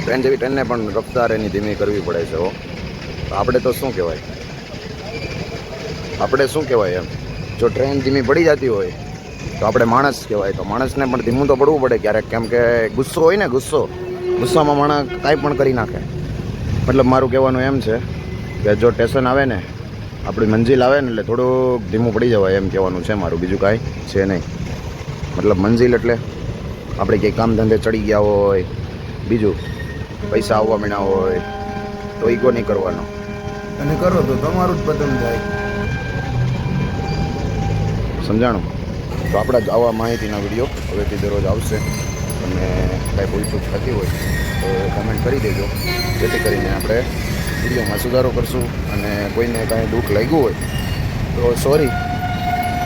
Train જેવી ટ્રેનને પણ રફતાર એની ધીમી કરવી પડે છે. તો આપણે તો શું કહેવાય, આપણે શું કહેવાય એમ, જો ટ્રેન ધીમી પડી જતી હોય તો આપણે માણસ કહેવાય. તો માણસને પણ ધીમું તો પડવું પડે ક્યારેક, કેમ કે ગુસ્સો હોય ને, ગુસ્સામાં માણસ કાંઈ પણ કરી નાખે. મતલબ મારું કહેવાનું એમ છે કે જો સ્ટેશન આવે ને, આપણી મંજિલ આવે ને, એટલે થોડુંક ધીમું પડી જવાય એમ કહેવાનું છે મારું, બીજું કાંઈ છે નહીં. મતલબ મંજિલ એટલે આપણે કંઈ કામ ધંધે ચડી ગયા હોય, બીજું પૈસા આવવા માંડ્યા હોય તો ઈગો નહીં કરવાનો, અને કરો તો તમારું જ પતન થાય. સમજાણું? તો આપણા જ આવા માહિતીના વિડીયો હવેથી દરરોજ આવશે. અને કાંઈ ભૂલચૂક થતી હોય તો કમેન્ટ કરી દેજો, જેથી કરીને આપણે વિડીયોમાં સુધારો કરશું. અને કોઈને કાંઈ દુઃખ લાગ્યું હોય તો સોરી.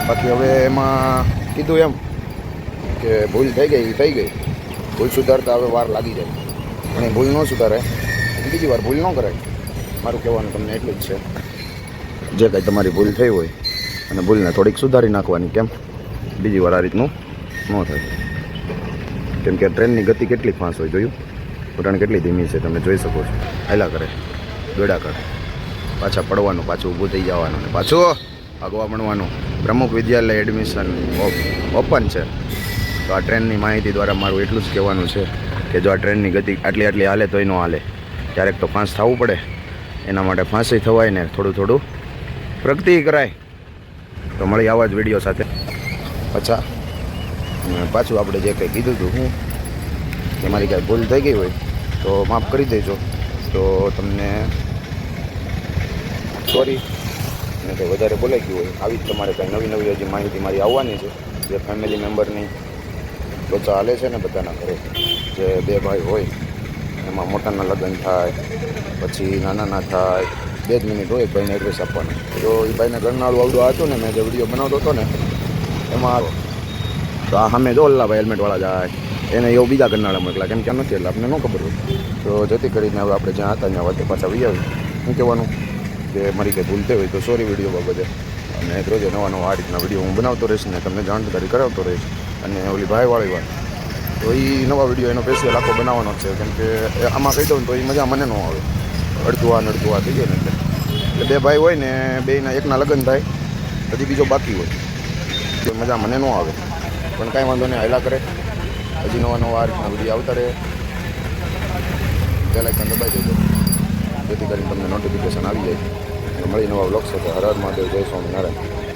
બાકી હવે એમાં કીધું એમ કે ભૂલ થઈ ગઈ, ભૂલ સુધારતા હવે વાર લાગી જાય, પણ એ ભૂલ ન સુધારે, બીજી વાર ભૂલ ન કરાય. મારું કહેવાનું તમને એટલું જ છે. જે કાંઈ તમારી ભૂલ થઈ હોય અને ભૂલને થોડીક સુધારી નાખવાની, કેમ બીજી વાર આ રીતનું ન થાય. કેમ કે ટ્રેનની ગતિ કેટલી ફાસ્ટ હોય, જોયું? ઉડાણ કેટલી ધીમી છે, તમે જોઈ શકો છો. હાલ્યા કરે, દોડા કરે, પાછા પડવાનું, પાછું ઊભું થઈ જવાનું, ને પાછું આગવા ભણવાનું. પ્રમુખ વિદ્યાલય એડમિશન ઓપન છે. તો આ ટ્રેનની માહિતી દ્વારા મારું એટલું જ કહેવાનું છે કે જો આ ટ્રેનની ગતિ આટલી હાલે તોય ન હાલે, ક્યારેક તો ફાંસ થવું પડે. એના માટે ફાંસી થવાય ને થોડું પ્રગતિ કરાય. તો મળી આવા જ વિડીયો સાથે પાછું આપણે જે કંઈ કીધું હતું કે મારી કાંઈ ભૂલ થઈ ગઈ હોય તો માફ કરી દેજો. તો તમને સોરી. અને કંઈ વધારે બોલાઈ ગયું હોય, આવી જ તમારે કંઈ નવી હજી માહિતી મારી આવવાની છે. જે ફેમિલી મેમ્બરની લોચા હાલે છે ને બધાના ઘરે, જે 2 ભાઈ હોય એમાં મોટાના લગ્ન થાય, પછી નાના થાય, 2 જ મિનિટ હોય, એક ભાઈને એડ્રેસ આપવાનું. તો એ ભાઈને ઘરનાળું આવડું હતું ને, મેં જે વિડીયો બનાવતો હતો ને એમાં તો આ સામે જો ભાઈ હેલ્મેટવાળા જાય, એને એવું બીજા ઘરનાળા મોકલા, કેમ કે નથી એટલે આપણને ન ખબર હોય. તો જેથી કરીને હવે આપણે જ્યાં હતા ત્યાં વાતે પાછા વી આવી. શું કહેવાનું કે મારી કંઈ ભૂલ થઈ હોય તો સોરી વિડીયો બાબતે. અને રોજે નવા આ રીતના વિડીયો હું બનાવતો રહીશ ને તમને જાણકારી કરાવતો રહીશ. અને ઓલી ભાઈવાળી વાત, તો એ નવા વિડીયો એનો સ્પેશિયલ આખો બનાવવાનો છે. કેમ કે આમાં કહી દઉં ને તો એ મજા મને ન આવે. અડધું આ થઈ જાય ને એટલે 2 ભાઈ હોય ને, બેયના એકના લગ્ન થાય, હજી બીજો બાકી હોય, તો મજા મને ન આવે. પણ કાંઈ વાંધો નહીં, હાલ્યા કરે. હજી નવા આ રીતના વિડીયો આવતા રહે. બેલ આઇકન દબાવી દેજો, જેથી કરીને તમને નોટિફિકેશન આવી જાય. અને મળી નવા વ્લોગ સાથે. હર હર મહાદેવ, જય સ્વામિનારાયણ.